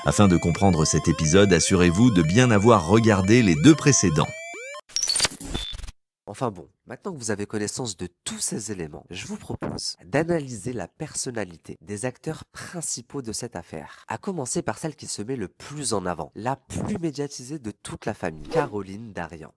Afin de comprendre cet épisode, assurez-vous de bien avoir regardé les 2 précédents. Enfin bon, maintenant que vous avez connaissance de tous ces éléments, je vous propose d'analyser la personnalité des acteurs principaux de cette affaire. À commencer par celle qui se met le plus en avant, la plus médiatisée de toute la famille, Caroline Darian,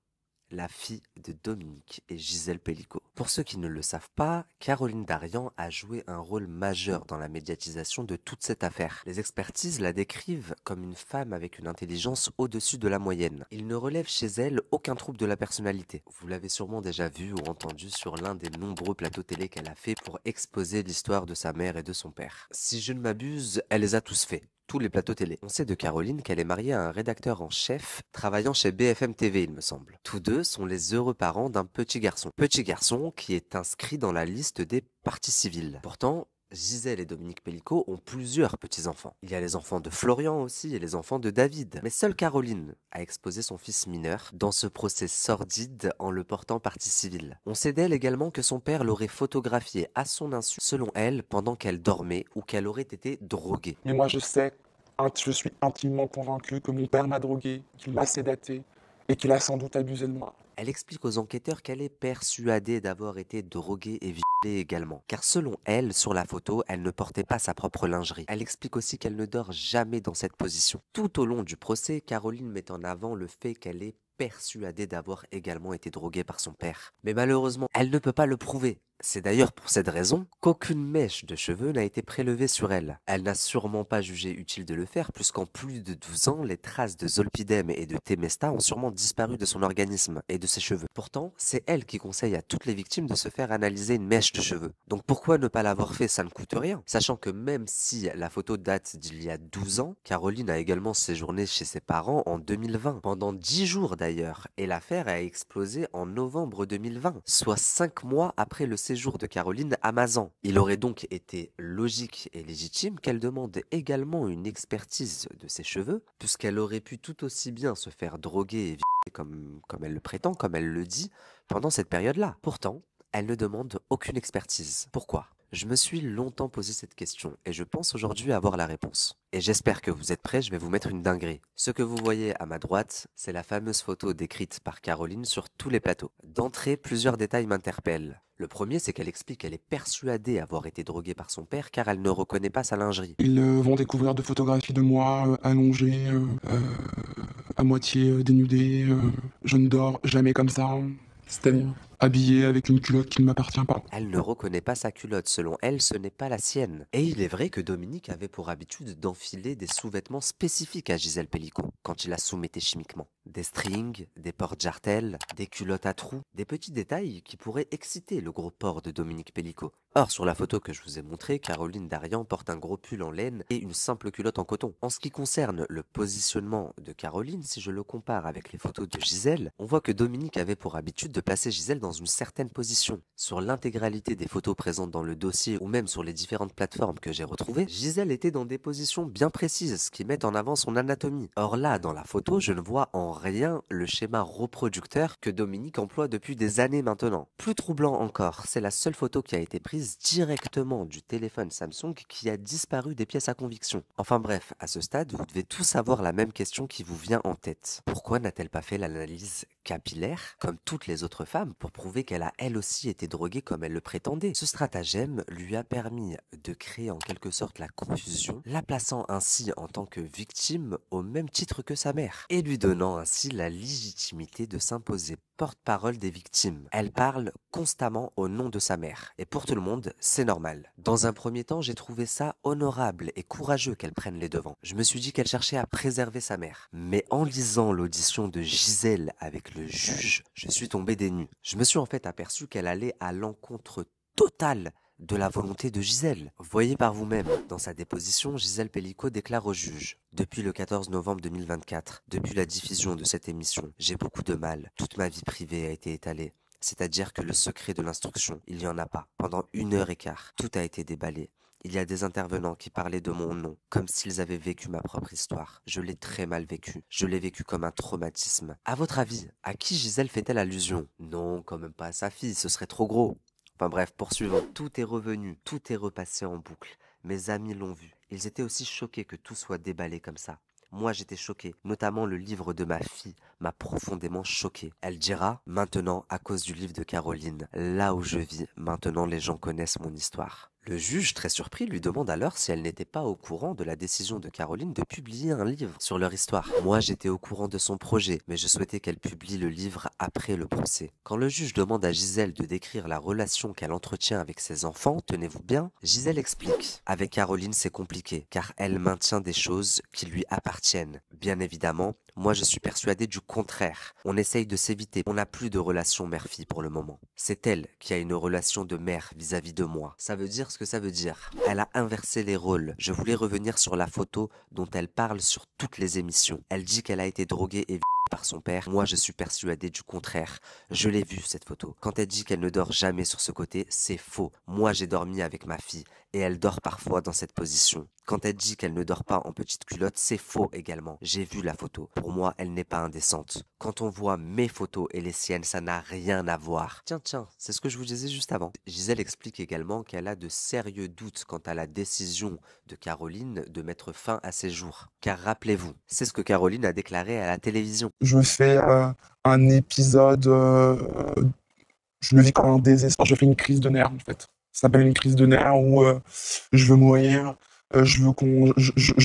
la fille de Dominique et Gisèle Pellicot. Pour ceux qui ne le savent pas, Caroline Darian a joué un rôle majeur dans la médiatisation de toute cette affaire. Les expertises la décrivent comme une femme avec une intelligence au-dessus de la moyenne. Il ne relève chez elle aucun trouble de la personnalité. Vous l'avez sûrement déjà vu ou entendu sur l'un des nombreux plateaux télé qu'elle a fait pour exposer l'histoire de sa mère et de son père. Si je ne m'abuse, elle les a tous faits. Tous les plateaux télé. On sait de Caroline qu'elle est mariée à un rédacteur en chef travaillant chez BFM TV, il me semble. Tous deux sont les heureux parents d'un petit garçon. Petit garçon qui est inscrit dans la liste des parties civiles. Pourtant, Gisèle et Dominique Pellicot ont plusieurs petits-enfants. Il y a les enfants de Florian aussi et les enfants de David. Mais seule Caroline a exposé son fils mineur dans ce procès sordide en le portant partie civile. On sait d'elle également que son père l'aurait photographié à son insu, selon elle, pendant qu'elle dormait ou qu'elle aurait été droguée. Mais moi je sais, je suis intimement convaincu que mon père m'a drogué, qu'il m'a sédaté et qu'il a sans doute abusé de moi. Elle explique aux enquêteurs qu'elle est persuadée d'avoir été droguée et violée également. Car selon elle, sur la photo, elle ne portait pas sa propre lingerie. Elle explique aussi qu'elle ne dort jamais dans cette position. Tout au long du procès, Caroline met en avant le fait qu'elle est persuadée d'avoir également été droguée par son père. Mais malheureusement, elle ne peut pas le prouver. C'est d'ailleurs pour cette raison qu'aucune mèche de cheveux n'a été prélevée sur elle. Elle n'a sûrement pas jugé utile de le faire puisqu'en plus de 12 ans, les traces de zolpidem et de Temesta ont sûrement disparu de son organisme et de ses cheveux. Pourtant, c'est elle qui conseille à toutes les victimes de se faire analyser une mèche de cheveux. Donc pourquoi ne pas l'avoir fait, ça ne coûte rien. Sachant que même si la photo date d'il y a 12 ans, Caroline a également séjourné chez ses parents en 2020, pendant 10 jours d'ailleurs, et l'affaire a explosé en novembre 2020, soit 5 mois après le séjour de Caroline à Mazan. Il aurait donc été logique et légitime qu'elle demande également une expertise de ses cheveux, puisqu'elle aurait pu tout aussi bien se faire droguer et violer comme elle le prétend, comme elle le dit, pendant cette période-là. Pourtant, elle ne demande aucune expertise. Pourquoi ? Je me suis longtemps posé cette question et je pense aujourd'hui avoir la réponse. Et j'espère que vous êtes prêts, je vais vous mettre une dinguerie. Ce que vous voyez à ma droite, c'est la fameuse photo décrite par Caroline sur tous les plateaux. D'entrée, plusieurs détails m'interpellent. Le premier, c'est qu'elle explique qu'elle est persuadée avoir été droguée par son père car elle ne reconnaît pas sa lingerie. Ils vont découvrir de photographies de moi allongé, à moitié dénudé. Je ne dors jamais comme ça. C'est-à-dire habillé avec une culotte qui ne m'appartient pas. Elle ne reconnaît pas sa culotte, selon elle, ce n'est pas la sienne. Et il est vrai que Dominique avait pour habitude d'enfiler des sous-vêtements spécifiques à Gisèle Pellicot quand il la soumettait chimiquement. Des strings, des porte-jartelles, des culottes à trous, des petits détails qui pourraient exciter le gros porc de Dominique Pellicot. Or, sur la photo que je vous ai montrée, Caroline Darian porte un gros pull en laine et une simple culotte en coton. En ce qui concerne le positionnement de Caroline, si je le compare avec les photos de Gisèle, on voit que Dominique avait pour habitude de placer Gisèle dans une certaine position. Sur l'intégralité des photos présentes dans le dossier ou même sur les différentes plateformes que j'ai retrouvées, Gisèle était dans des positions bien précises qui mettent en avant son anatomie. Or là, dans la photo, je ne vois en rien le schéma reproducteur que Dominique emploie depuis des années maintenant. Plus troublant encore, c'est la seule photo qui a été prise directement du téléphone Samsung qui a disparu des pièces à conviction. Enfin bref, à ce stade, vous devez tous avoir la même question qui vous vient en tête. Pourquoi n'a-t-elle pas fait l'analyse capillaire, comme toutes les autres femmes, pour prouver qu'elle a elle aussi été droguée comme elle le prétendait? Ce stratagème lui a permis de créer en quelque sorte la confusion, la plaçant ainsi en tant que victime au même titre que sa mère, et lui donnant ainsi la légitimité de s'imposer porte-parole des victimes. Elle parle constamment au nom de sa mère, et pour tout le monde, c'est normal. Dans un premier temps, j'ai trouvé ça honorable et courageux qu'elle prenne les devants. Je me suis dit qu'elle cherchait à préserver sa mère. Mais en lisant l'audition de Gisèle avec le juge, je suis tombé des nues. Je me suis en fait aperçu qu'elle allait à l'encontre totale de la volonté de Gisèle. Voyez par vous-même, dans sa déposition, Gisèle Pellicot déclare au juge: depuis le 14 novembre 2024, depuis la diffusion de cette émission, j'ai beaucoup de mal. Toute ma vie privée a été étalée. C'est-à-dire que le secret de l'instruction, il n'y en a pas. Pendant 1 heure et quart, tout a été déballé. Il y a des intervenants qui parlaient de mon nom, comme s'ils avaient vécu ma propre histoire. Je l'ai très mal vécu. Je l'ai vécu comme un traumatisme. À votre avis, à qui Gisèle fait-elle allusion? Non, quand même pas à sa fille, ce serait trop gros. Enfin bref, poursuivons. Tout est revenu, tout est repassé en boucle. Mes amis l'ont vu. Ils étaient aussi choqués que tout soit déballé comme ça. Moi, j'étais choqué. Notamment le livre de ma fille m'a profondément choqué. Elle dira, maintenant, à cause du livre de Caroline, là où je vis, maintenant les gens connaissent mon histoire. Le juge, très surpris, lui demande alors si elle n'était pas au courant de la décision de Caroline de publier un livre sur leur histoire. Moi, j'étais au courant de son projet, mais je souhaitais qu'elle publie le livre après le procès. Quand le juge demande à Gisèle de décrire la relation qu'elle entretient avec ses enfants, tenez-vous bien, Gisèle explique. Avec Caroline, c'est compliqué, car elle maintient des choses qui lui appartiennent. Bien évidemment, moi je suis persuadée du contraire. On essaye de s'éviter. On n'a plus de relation mère-fille pour le moment. C'est elle qui a une relation de mère vis-à-vis de moi. Ça veut dire ce que ça veut dire. Elle a inversé les rôles. Je voulais revenir sur la photo dont elle parle sur toutes les émissions. Elle dit qu'elle a été droguée et par son père. Moi, je suis persuadé du contraire. Je l'ai vue, cette photo. Quand elle dit qu'elle ne dort jamais sur ce côté, c'est faux. Moi, j'ai dormi avec ma fille et elle dort parfois dans cette position. Quand elle dit qu'elle ne dort pas en petite culotte, c'est faux également. J'ai vu la photo. Pour moi, elle n'est pas indécente. Quand on voit mes photos et les siennes, ça n'a rien à voir. Tiens, c'est ce que je vous disais juste avant. Gisèle explique également qu'elle a de sérieux doutes quant à la décision de Caroline de mettre fin à ses jours. Car rappelez-vous, c'est ce que Caroline a déclaré à la télévision. Je fais un épisode, je le vis comme un désespoir, je fais une crise de nerfs en fait. Ça s'appelle une crise de nerfs où je veux mourir, je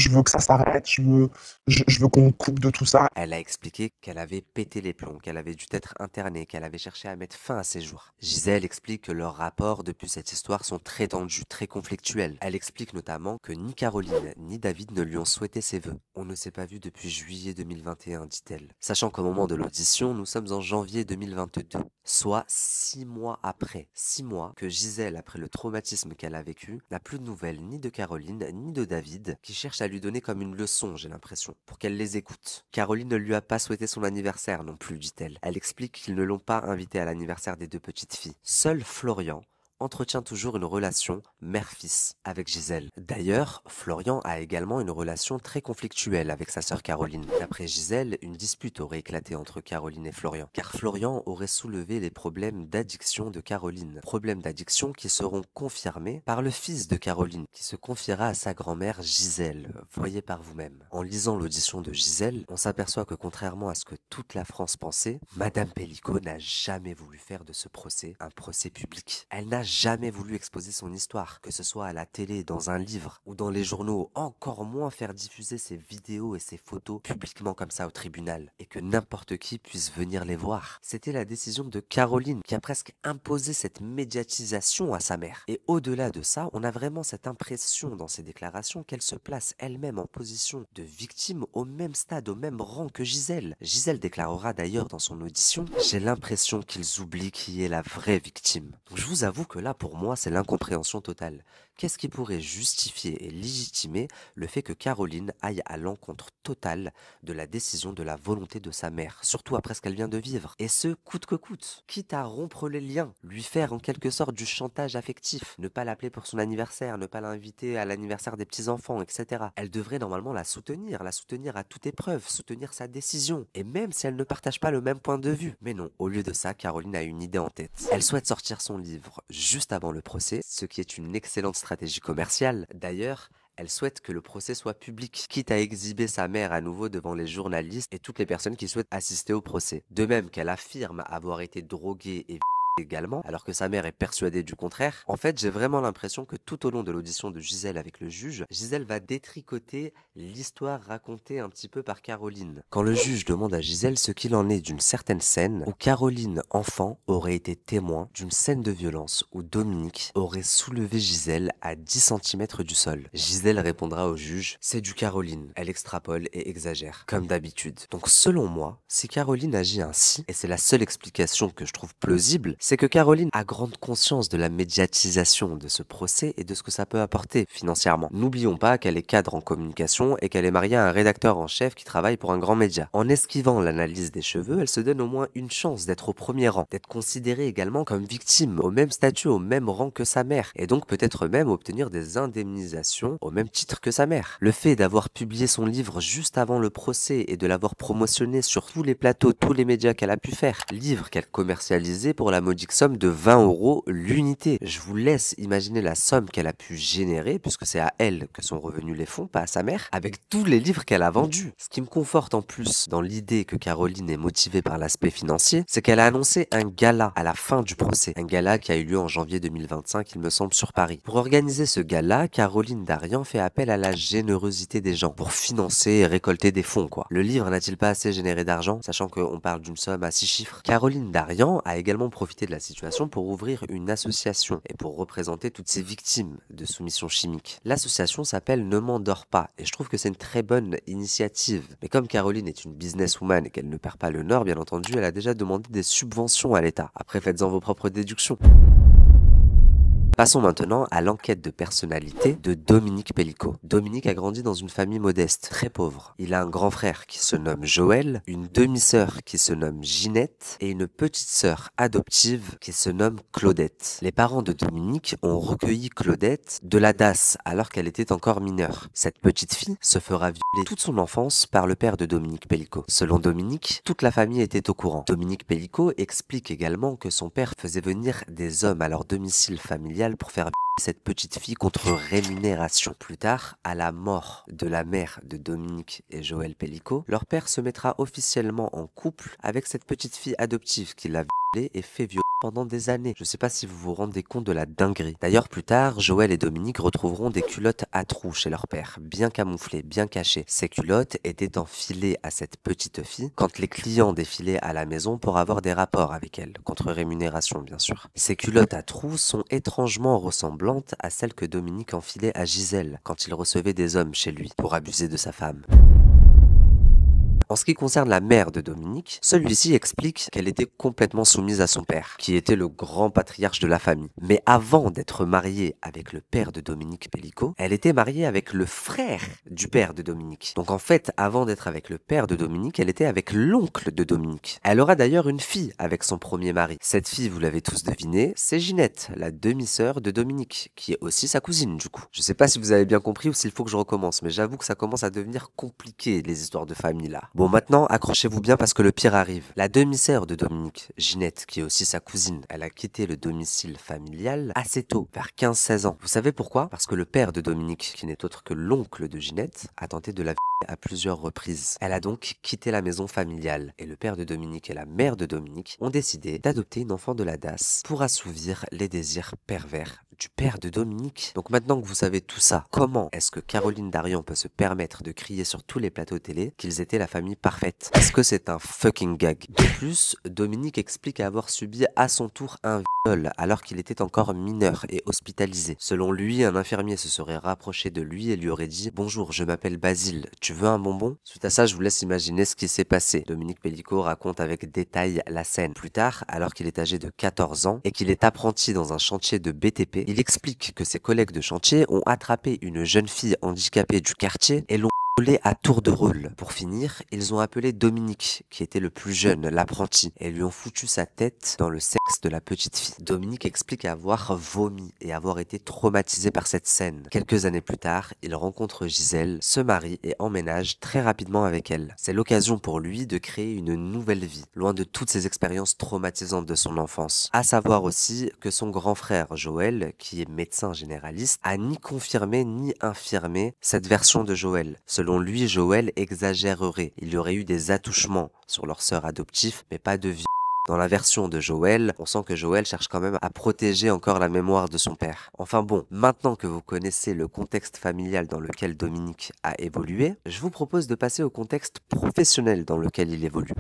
veux que ça s'arrête, je veux qu'on coupe de tout ça. Elle a expliqué qu'elle avait pété les plombs, qu'elle avait dû être internée, qu'elle avait cherché à mettre fin à ses jours. Gisèle explique que leurs rapports depuis cette histoire sont très tendus, très conflictuels. Elle explique notamment que ni Caroline ni David ne lui ont souhaité ses vœux. On ne s'est pas vu depuis juillet 2021, dit-elle. Sachant qu'au moment de l'audition, nous sommes en janvier 2022, soit 6 mois après. 6 mois que Gisèle, après le traumatisme qu'elle a vécu, n'a plus de nouvelles ni de Caroline ni de David, qui cherchent à lui donner comme une leçon, j'ai l'impression, pour qu'elle les écoute. Caroline ne lui a pas souhaité son anniversaire non plus, dit-elle. Elle explique qu'ils ne l'ont pas invité à l'anniversaire des deux petites filles. Seul Florian entretient toujours une relation mère-fils avec Gisèle. D'ailleurs, Florian a également une relation très conflictuelle avec sa sœur Caroline. D'après Gisèle, une dispute aurait éclaté entre Caroline et Florian, car Florian aurait soulevé les problèmes d'addiction de Caroline. Problèmes d'addiction qui seront confirmés par le fils de Caroline, qui se confiera à sa grand-mère Gisèle. Voyez par vous-même. En lisant l'audition de Gisèle, on s'aperçoit que contrairement à ce que toute la France pensait, Madame Pellicot n'a jamais voulu faire de ce procès un procès public. Elle n'a jamais voulu exposer son histoire, que ce soit à la télé, dans un livre ou dans les journaux, encore moins faire diffuser ses vidéos et ses photos publiquement comme ça au tribunal, et que n'importe qui puisse venir les voir. C'était la décision de Caroline qui a presque imposé cette médiatisation à sa mère. Et au-delà de ça, on a vraiment cette impression dans ses déclarations qu'elle se place elle-même en position de victime au même stade, au même rang que Gisèle. Gisèle déclarera d'ailleurs dans son audition « J'ai l'impression qu'ils oublient qui est la vraie victime ». Donc je vous avoue que là, pour moi, c'est l'incompréhension totale. Qu'est-ce qui pourrait justifier et légitimer le fait que Caroline aille à l'encontre totale de la décision, de la volonté de sa mère, surtout après ce qu'elle vient de vivre, et ce, coûte que coûte, quitte à rompre les liens, lui faire en quelque sorte du chantage affectif, ne pas l'appeler pour son anniversaire, ne pas l'inviter à l'anniversaire des petits-enfants, etc. Elle devrait normalement la soutenir à toute épreuve, soutenir sa décision, et même si elle ne partage pas le même point de vue. Mais non, au lieu de ça, Caroline a une idée en tête. Elle souhaite sortir son livre juste avant le procès, ce qui est une excellente stratégie commerciale. D'ailleurs, elle souhaite que le procès soit public, quitte à exhiber sa mère à nouveau devant les journalistes et toutes les personnes qui souhaitent assister au procès. De même qu'elle affirme avoir été droguée et également, alors que sa mère est persuadée du contraire. En fait, j'ai vraiment l'impression que tout au long de l'audition de Gisèle avec le juge, Gisèle va détricoter l'histoire racontée un petit peu par Caroline. Quand le juge demande à Gisèle ce qu'il en est d'une certaine scène où Caroline, enfant, aurait été témoin d'une scène de violence où Dominique aurait soulevé Gisèle à 10 cm du sol. Gisèle répondra au juge, c'est du Caroline. Elle extrapole et exagère, comme d'habitude. Donc selon moi, si Caroline agit ainsi, et c'est la seule explication que je trouve plausible, c'est que Caroline a grande conscience de la médiatisation de ce procès et de ce que ça peut apporter financièrement. N'oublions pas qu'elle est cadre en communication et qu'elle est mariée à un rédacteur en chef qui travaille pour un grand média. En esquivant l'analyse des cheveux, elle se donne au moins une chance d'être au premier rang, d'être considérée également comme victime, au même statut, au même rang que sa mère, et donc peut-être même obtenir des indemnisations au même titre que sa mère. Le fait d'avoir publié son livre juste avant le procès et de l'avoir promotionné sur tous les plateaux, tous les médias qu'elle a pu faire, livre qu'elle commercialisait pour la modique somme de 20 € l'unité. Je vous laisse imaginer la somme qu'elle a pu générer, puisque c'est à elle que sont revenus les fonds, pas à sa mère, avec tous les livres qu'elle a vendus. Ce qui me conforte en plus dans l'idée que Caroline est motivée par l'aspect financier, c'est qu'elle a annoncé un gala à la fin du procès. Un gala qui a eu lieu en janvier 2025, il me semble, sur Paris. Pour organiser ce gala, Caroline Darian fait appel à la générosité des gens pour financer et récolter des fonds, quoi. Le livre n'a-t-il pas assez généré d'argent, sachant qu'on parle d'une somme à 6 chiffres? Caroline Darian a également profité de la situation pour ouvrir une association et pour représenter toutes ces victimes de soumission chimique. L'association s'appelle Ne m'endors pas et je trouve que c'est une très bonne initiative. Mais comme Caroline est une businesswoman et qu'elle ne perd pas le nord, bien entendu, elle a déjà demandé des subventions à l'État. Après, faites-en vos propres déductions. Passons maintenant à l'enquête de personnalité de Dominique Pellicot. Dominique a grandi dans une famille modeste, très pauvre. Il a un grand frère qui se nomme Joël, une demi-sœur qui se nomme Ginette et une petite sœur adoptive qui se nomme Claudette. Les parents de Dominique ont recueilli Claudette de la DAS alors qu'elle était encore mineure. Cette petite fille se fera violer toute son enfance par le père de Dominique Pellicot. Selon Dominique, toute la famille était au courant. Dominique Pellicot explique également que son père faisait venir des hommes à leur domicile familial pour faire cette petite fille contre rémunération. Plus tard, à la mort de la mère de Dominique et Joël Pellicot, leur père se mettra officiellement en couple avec cette petite fille adoptive qui l'a violée et fait violer pendant des années. Je sais pas si vous vous rendez compte de la dinguerie. D'ailleurs, plus tard, Joël et Dominique retrouveront des culottes à trous chez leur père, bien camouflées, bien cachées. Ces culottes étaient enfilées à cette petite fille quand les clients défilaient à la maison pour avoir des rapports avec elle, contre rémunération bien sûr. Ces culottes à trous sont étrangement ressemblantes à celles que Dominique enfilait à Gisèle quand il recevait des hommes chez lui pour abuser de sa femme. En ce qui concerne la mère de Dominique, celui-ci explique qu'elle était complètement soumise à son père, qui était le grand patriarche de la famille. Mais avant d'être mariée avec le père de Dominique Pellicot, elle était mariée avec le frère du père de Dominique. Donc en fait, avant d'être avec le père de Dominique, elle était avec l'oncle de Dominique. Elle aura d'ailleurs une fille avec son premier mari. Cette fille, vous l'avez tous deviné, c'est Ginette, la demi-sœur de Dominique, qui est aussi sa cousine du coup. Je sais pas si vous avez bien compris ou s'il faut que je recommence, mais j'avoue que ça commence à devenir compliqué les histoires de famille là. Bon, maintenant, accrochez-vous bien parce que le pire arrive. La demi-sœur de Dominique, Ginette, qui est aussi sa cousine, elle a quitté le domicile familial assez tôt, vers 15-16 ans. Vous savez pourquoi? Parce que le père de Dominique, qui n'est autre que l'oncle de Ginette, a tenté de la à plusieurs reprises. Elle a donc quitté la maison familiale et le père de Dominique et la mère de Dominique ont décidé d'adopter une enfant de la DAS pour assouvir les désirs pervers du père de Dominique. Donc maintenant que vous savez tout ça, comment est-ce que Caroline Darian peut se permettre de crier sur tous les plateaux télé qu'ils étaient la famille parfaite? Est-ce que c'est un fucking gag? De plus, Dominique explique avoir subi à son tour un viol alors qu'il était encore mineur et hospitalisé. Selon lui, un infirmier se serait rapproché de lui et lui aurait dit « Bonjour, je m'appelle Basile, tu veux un bonbon ?» Suite à ça, je vous laisse imaginer ce qui s'est passé. Dominique Pellicot raconte avec détail la scène. Plus tard, alors qu'il est âgé de 14 ans et qu'il est apprenti dans un chantier de BTP, il explique que ses collègues de chantier ont attrapé une jeune fille handicapée du quartier et l'ont à tour de rôle. Pour finir, ils ont appelé Dominique, qui était le plus jeune, l'apprenti, et lui ont foutu sa tête dans le sexe de la petite fille. Dominique explique avoir vomi et avoir été traumatisé par cette scène. Quelques années plus tard, il rencontre Gisèle, se marie et emménage très rapidement avec elle. C'est l'occasion pour lui de créer une nouvelle vie, loin de toutes ces expériences traumatisantes de son enfance. À savoir aussi que son grand frère Joël, qui est médecin généraliste, a ni confirmé ni infirmé cette version de Joël. Selon lui, Joël exagérerait. Il y aurait eu des attouchements sur leur sœur adoptive, mais pas de viol. Dans la version de Joël, on sent que Joël cherche quand même à protéger encore la mémoire de son père. Enfin bon, maintenant que vous connaissez le contexte familial dans lequel Dominique a évolué, je vous propose de passer au contexte professionnel dans lequel il évolue.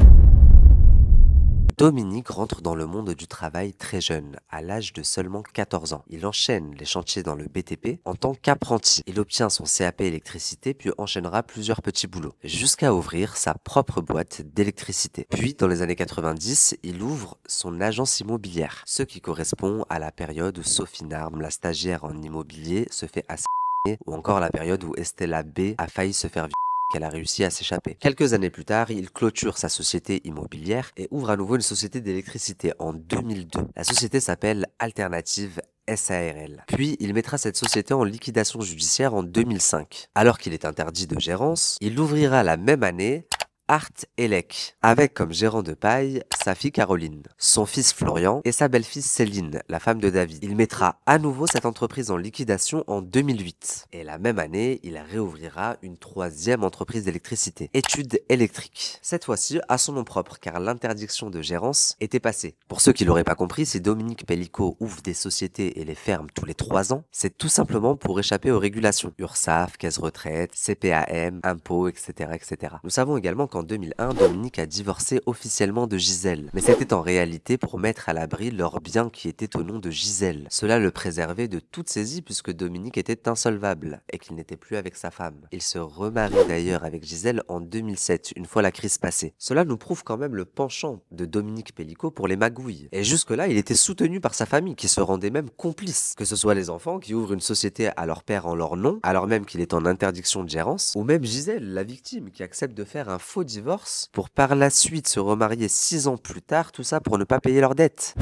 Dominique rentre dans le monde du travail très jeune, à l'âge de seulement 14 ans. Il enchaîne les chantiers dans le BTP en tant qu'apprenti. Il obtient son CAP électricité puis enchaînera plusieurs petits boulots, jusqu'à ouvrir sa propre boîte d'électricité. Puis, dans les années 90, il ouvre son agence immobilière, ce qui correspond à la période où Sophie Narme, la stagiaire en immobilier, se fait assassiner, ou encore la période où Estella B a failli se faire violer, qu'elle a réussi à s'échapper. Quelques années plus tard, il clôture sa société immobilière et ouvre à nouveau une société d'électricité en 2002. La société s'appelle Alternative SARL. Puis, il mettra cette société en liquidation judiciaire en 2005. Alors qu'il est interdit de gérance, il ouvrira la même année Art Elec, avec comme gérant de paille sa fille Caroline, son fils Florian et sa belle-fille Céline, la femme de David. Il mettra à nouveau cette entreprise en liquidation en 2008. Et la même année, il réouvrira une troisième entreprise d'électricité, Études électriques. Cette fois-ci à son nom propre, car l'interdiction de gérance était passée. Pour ceux qui l'auraient pas compris, si Dominique Pellicot ouvre des sociétés et les ferme tous les 3 ans, c'est tout simplement pour échapper aux régulations. URSSAF, caisse retraite, CPAM, impôts, etc., etc. Nous savons également qu'en 2001, Dominique a divorcé officiellement de Gisèle. Mais c'était en réalité pour mettre à l'abri leurs biens qui étaient au nom de Gisèle. Cela le préservait de toute saisie puisque Dominique était insolvable et qu'il n'était plus avec sa femme. Il se remarie d'ailleurs avec Gisèle en 2007, une fois la crise passée. Cela nous prouve quand même le penchant de Dominique Pellicot pour les magouilles. Et jusque-là, il était soutenu par sa famille qui se rendait même complice. Que ce soit les enfants qui ouvrent une société à leur père en leur nom, alors même qu'il est en interdiction de gérance, ou même Gisèle, la victime, qui accepte de faire un faux divorce pour par la suite se remarier 6 ans plus tard, tout ça pour ne pas payer leurs dettes.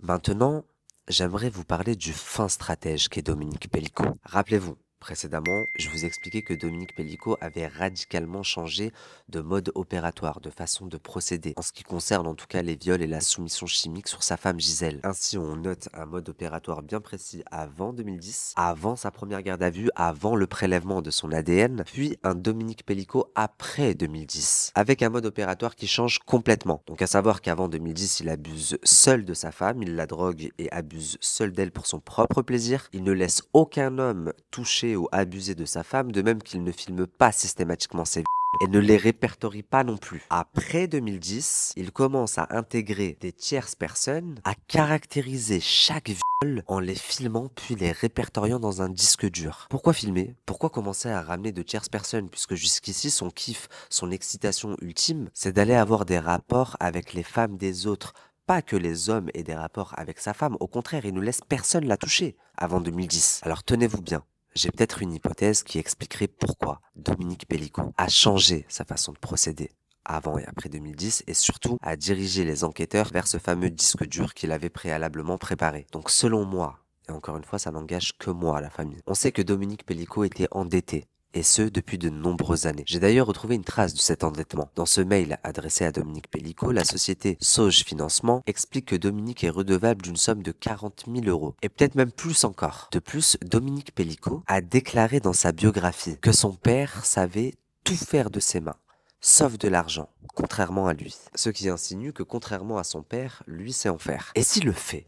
Maintenant, j'aimerais vous parler du fin stratège qu'est Dominique Pellicot. Rappelez-vous, précédemment, je vous expliquais que Dominique Pellicot avait radicalement changé de mode opératoire, de façon de procéder, en ce qui concerne en tout cas les viols et la soumission chimique sur sa femme Gisèle. Ainsi, on note un mode opératoire bien précis avant 2010, avant sa première garde à vue, avant le prélèvement de son ADN, puis un Dominique Pellicot après 2010, avec un mode opératoire qui change complètement. Donc à savoir qu'avant 2010, il abuse seul de sa femme, il la drogue et abuse seul d'elle pour son propre plaisir, il ne laisse aucun homme toucher ou abuser de sa femme, de même qu'il ne filme pas systématiquement ses et ne les répertorie pas non plus. Après 2010, il commence à intégrer des tierces personnes, à caractériser chaque viol en les filmant puis les répertoriant dans un disque dur. Pourquoi filmer? Pourquoi commencer à ramener de tierces personnes? Puisque jusqu'ici, son kiff, son excitation ultime, c'est d'aller avoir des rapports avec les femmes des autres. Pas que les hommes aient des rapports avec sa femme, au contraire, il ne laisse personne la toucher avant 2010. Alors tenez-vous bien. J'ai peut-être une hypothèse qui expliquerait pourquoi Dominique Pellicot a changé sa façon de procéder avant et après 2010 et surtout a dirigé les enquêteurs vers ce fameux disque dur qu'il avait préalablement préparé. Donc selon moi, et encore une fois ça n'engage que moi, la famille, on sait que Dominique Pellicot était endetté. Et ce, depuis de nombreuses années. J'ai d'ailleurs retrouvé une trace de cet endettement. Dans ce mail adressé à Dominique Pellicot, la société Sauge Financement explique que Dominique est redevable d'une somme de 40 000 €. Et peut-être même plus encore. De plus, Dominique Pellicot a déclaré dans sa biographie que son père savait tout faire de ses mains, sauf de l'argent, contrairement à lui. Ce qui insinue que contrairement à son père, lui sait en faire. Et si le fait,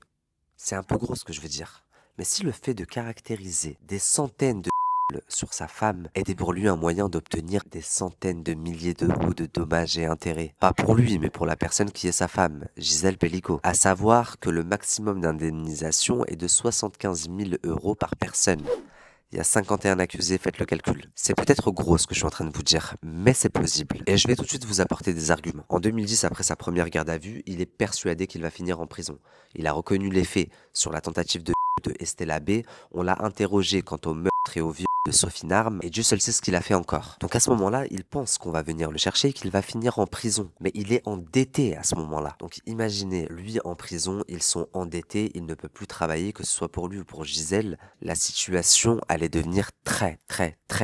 c'est un peu gros ce que je veux dire, mais si le fait de caractériser des centaines de sur sa femme était pour lui un moyen d'obtenir des centaines de milliers d'euros de dommages et intérêts. Pas pour lui, mais pour la personne qui est sa femme, Gisèle Pellicot. À savoir que le maximum d'indemnisation est de 75 000 € par personne. Il y a 51 accusés, faites le calcul. C'est peut-être gros ce que je suis en train de vous dire, mais c'est plausible. Et je vais tout de suite vous apporter des arguments. En 2010, après sa première garde à vue, il est persuadé qu'il va finir en prison. Il a reconnu les faits sur la tentative de Estella B. On l'a interrogé quant au meurtre et au viol de Sophie Narme, et Dieu seul sait ce qu'il a fait encore. Donc à ce moment-là, il pense qu'on va venir le chercher et qu'il va finir en prison. Mais il est endetté à ce moment-là. Donc imaginez, lui en prison, ils sont endettés, il ne peut plus travailler, que ce soit pour lui ou pour Gisèle. La situation allait devenir très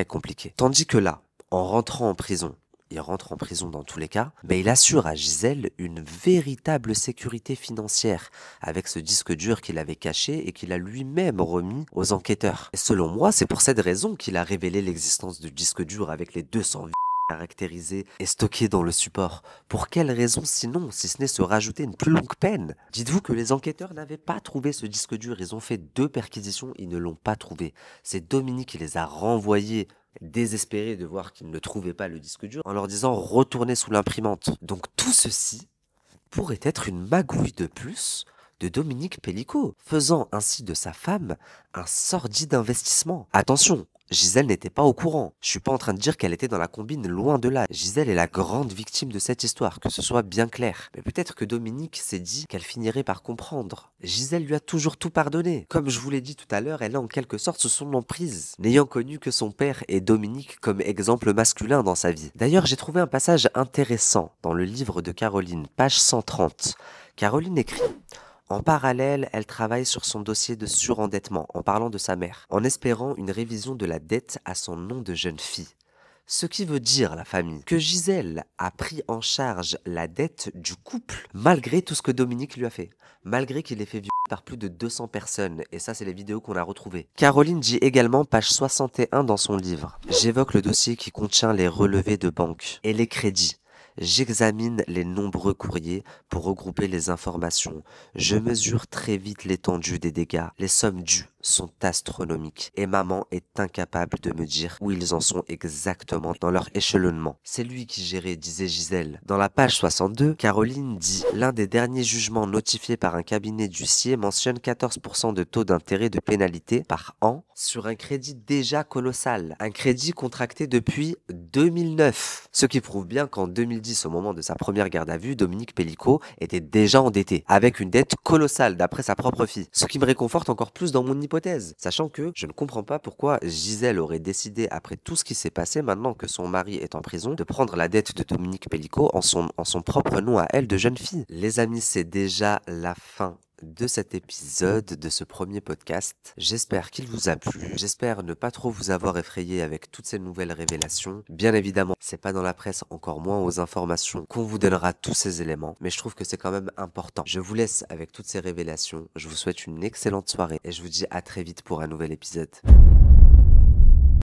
compliquée. Tandis que là, en rentrant en prison, il rentre en prison dans tous les cas, mais il assure à Gisèle une véritable sécurité financière avec ce disque dur qu'il avait caché et qu'il a lui-même remis aux enquêteurs. Et selon moi, c'est pour cette raison qu'il a révélé l'existence du disque dur avec les 200 caractérisés et stockés dans le support. Pour quelle raison sinon, si ce n'est se rajouter une plus longue peine? Dites-vous que les enquêteurs n'avaient pas trouvé ce disque dur, ils ont fait 2 perquisitions, ils ne l'ont pas trouvé. C'est Dominique qui les a renvoyés désespérés de voir qu'ils ne trouvaient pas le disque dur, en leur disant retournez sous l'imprimante. Donc tout ceci pourrait être une magouille de plus de Dominique Pellicot, faisant ainsi de sa femme un sordide investissement. Attention, Gisèle n'était pas au courant. Je suis pas en train de dire qu'elle était dans la combine, loin de là. Gisèle est la grande victime de cette histoire, que ce soit bien clair. Mais peut-être que Dominique s'est dit qu'elle finirait par comprendre. Gisèle lui a toujours tout pardonné. Comme je vous l'ai dit tout à l'heure, elle est en quelque sorte sous son emprise, n'ayant connu que son père et Dominique comme exemple masculin dans sa vie. D'ailleurs, j'ai trouvé un passage intéressant dans le livre de Caroline, page 130. Caroline écrit: en parallèle, elle travaille sur son dossier de surendettement en parlant de sa mère, en espérant une révision de la dette à son nom de jeune fille. Ce qui veut dire, la famille, que Gisèle a pris en charge la dette du couple, malgré tout ce que Dominique lui a fait. Malgré qu'il ait fait violer par plus de 200 personnes, et ça c'est les vidéos qu'on a retrouvées. Caroline dit également, page 61 dans son livre, j'évoque le dossier qui contient les relevés de banque et les crédits. J'examine les nombreux courriers pour regrouper les informations. Je mesure très vite l'étendue des dégâts. Les sommes dues sont astronomiques et maman est incapable de me dire où ils en sont exactement dans leur échelonnement. C'est lui qui gérait, disait Gisèle. Dans la page 62, Caroline dit « L'un des derniers jugements notifiés par un cabinet d'huissier mentionne 14% de taux d'intérêt de pénalité par an sur un crédit déjà colossal. Un crédit contracté depuis 2009. Ce qui prouve bien qu'en 2010, au moment de sa première garde à vue, Dominique Pellicot était déjà endetté, avec une dette colossale d'après sa propre fille. Ce qui me réconforte encore plus dans mon hypothèse, sachant que je ne comprends pas pourquoi Gisèle aurait décidé, après tout ce qui s'est passé, maintenant que son mari est en prison, de prendre la dette de Dominique Pellicot en son propre nom à elle de jeune fille. Les amis, c'est déjà la fin de cet épisode, de ce premier podcast. J'espère qu'il vous a plu. J'espère ne pas trop vous avoir effrayé avec toutes ces nouvelles révélations. Bien évidemment, c'est pas dans la presse, encore moins aux informations, qu'on vous donnera tous ces éléments, mais je trouve que c'est quand même important. Je vous laisse avec toutes ces révélations. Je vous souhaite une excellente soirée et je vous dis à très vite pour un nouvel épisode.